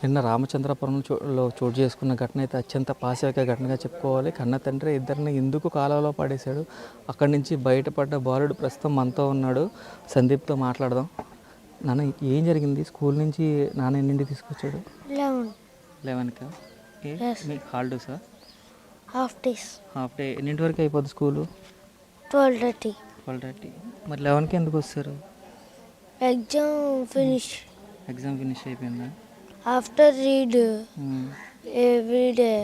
నిన్న రామచంద్రపురంలో చోటు చేసుకున్న ఘటన అయితే అత్యంత పాశవిక ఘటనగా చెప్పుకోవాలి. కన్న తండ్రి ఇద్దరిని ఎందుకు కాలువలో పడేశాడు, అక్కడి నుంచి బయటపడ్డ బాలుడు ప్రస్తుతం మనతో ఉన్నాడు. సందీప్తో మాట్లాడదాం. నాన్న, ఏం జరిగింది? స్కూల్ నుంచి నాన్న ఎన్నింటికి తీసుకొచ్చాడు? 11కా? మీకు హాలిడేసా? Half day. ఎన్నింటి వరకు అయిపోద్ది స్కూలు? 12:30. మరి 11కి ఎందుకు వస్తారు? ఎగ్జామ్ ఫినిష్ అయిపోయిందా? After read every day.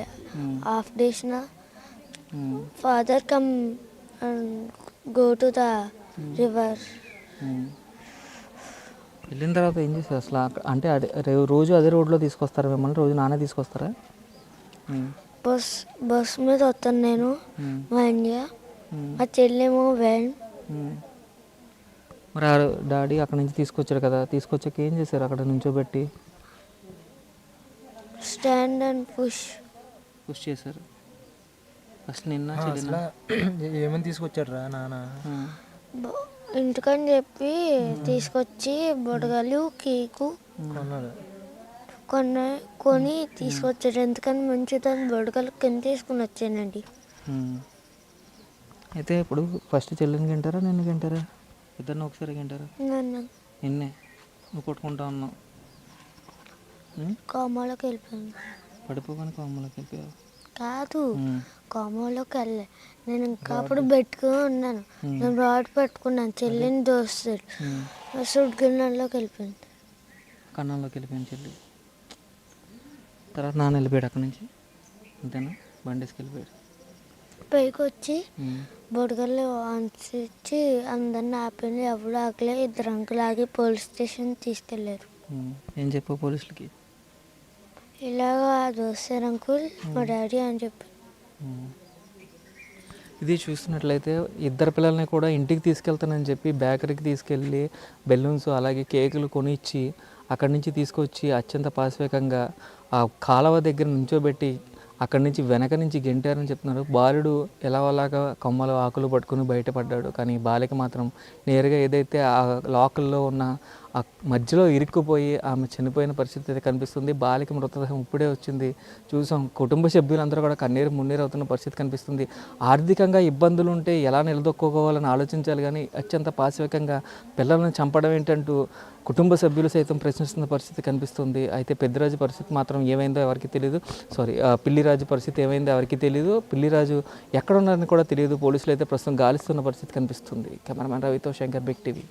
Half days na father come and go to the river. వెళ్ళిన తర్వాత ఏం చేస్తారు అసలు? అంటే రోజు అదే రోడ్లో తీసుకొస్తారా మిమ్మల్ని? రోజు నాన్న తీసుకొస్తారా? బస్ మీద వస్తాను నేను, మా ఇండియా, మా చెల్లేమో వ్యాన్. మరి డాడీ అక్కడ నుంచి తీసుకొచ్చారు కదా, తీసుకొచ్చాక ఏం చేశారు? అక్కడ నుంచోబెట్టి స్టాండ్ అండ్ పుష్ చేశారు. ఫస్ట్ నిన్న ఏమని తీసుకొచ్చారు రా నాన్న? ఇంటికని చెప్పి తీసుకొచ్చి బొడగలు కేకు కొని తీసుకొచ్చాడు. ఎందుకని మంచిదని బొడగలు కింద తీసుకుని వచ్చానండి. అయితే ఇప్పుడు ఫస్ట్ చెల్లిని తింటారా, నిన్ను తింటారా? ఇద్దరిని ఒకసారి తింటారా? నిన్నే నువ్వు కొట్టుకుంటా ఉన్నావు. కోమాలోకి వెళ్ళిపోయాను. పడిపోగానే కోమాలోకి వెళ్ళిపోయావు? కాదు, కోమాలోకి వెళ్ళే. నేను ఇంకా అప్పుడు పెట్టుకుని ఉన్నాను. నేను రాడ్ పెట్టుకున్నాను, చెల్లిని దోస్తాడు. సుడ్ గిన్నెలోకి వెళ్ళిపోయింది. కన్నంలోకి వెళ్ళిపోయింది చెల్లి. తర్వాత నాన్న వెళ్ళిపోయాడు అక్కడి నుంచి, అంతేనా? బండేసుకు వెళ్ళిపోయాడు. పైకి వచ్చి బొడగల్లో ఇచ్చి అందరిని ఆపింది. ఎవరు ఆగలే. ఇద్దరు అంకులు ఆగి పోలీస్ స్టేషన్ తీసుకెళ్ళారు. ఏం చెప్పు పోలీసులకి? ఇలాగా దోస్తారు అంకుల్ మా డాడీ అని చెప్పి. ఇది చూస్తున్నట్లయితే ఇద్దరు పిల్లల్ని కూడా ఇంటికి తీసుకెళ్తానని చెప్పి బేకరీకి తీసుకెళ్ళి బెలూన్స్ అలాగే కేకులు కొనిచ్చి అక్కడి నుంచి తీసుకొచ్చి అత్యంత పాశవికంగా ఆ కాలువ దగ్గర నుంచోబెట్టి అక్కడి నుంచి వెనక నుంచి గెంటారని చెప్తున్నారు. బాలుడు ఎలాగోలాగా కొమ్మలు ఆకులు పట్టుకుని బయటపడ్డాడు. కానీ బాలిక మాత్రం నేరుగా ఏదైతే ఆ లాకుల్లో ఉన్న ఆ మధ్యలో ఇరుక్కుపోయి ఆమె చనిపోయిన పరిస్థితి అయితే కనిపిస్తుంది. బాలిక మృతదేహం ఇప్పుడే వచ్చింది, చూసాం. కుటుంబ సభ్యులందరూ కూడా కన్నీరు మున్నీరు అవుతున్న పరిస్థితి కనిపిస్తుంది. ఆర్థికంగా ఇబ్బందులు ఉంటే ఎలా నిలదొక్కుకోవాలని ఆలోచించాలి, కానీ అత్యంత పాశవికంగా పిల్లలను చంపడం ఏంటంటూ కుటుంబ సభ్యులు సైతం ప్రశ్నిస్తున్న పరిస్థితి కనిపిస్తుంది. అయితే పెద్దిరాజు పరిస్థితి మాత్రం ఏమైందో ఎవరికి తెలియదు. పిల్లిరాజు పరిస్థితి ఏమైందో ఎవరికి తెలియదు. పిల్లిరాజు ఎక్కడ ఉన్నారని కూడా తెలియదు. పోలీసులు అయితే ప్రస్తుతం గాలిస్తున్న పరిస్థితి కనిపిస్తుంది. కెమెరామెన్ రవితో శంకర్, బిగ్ టీవీ.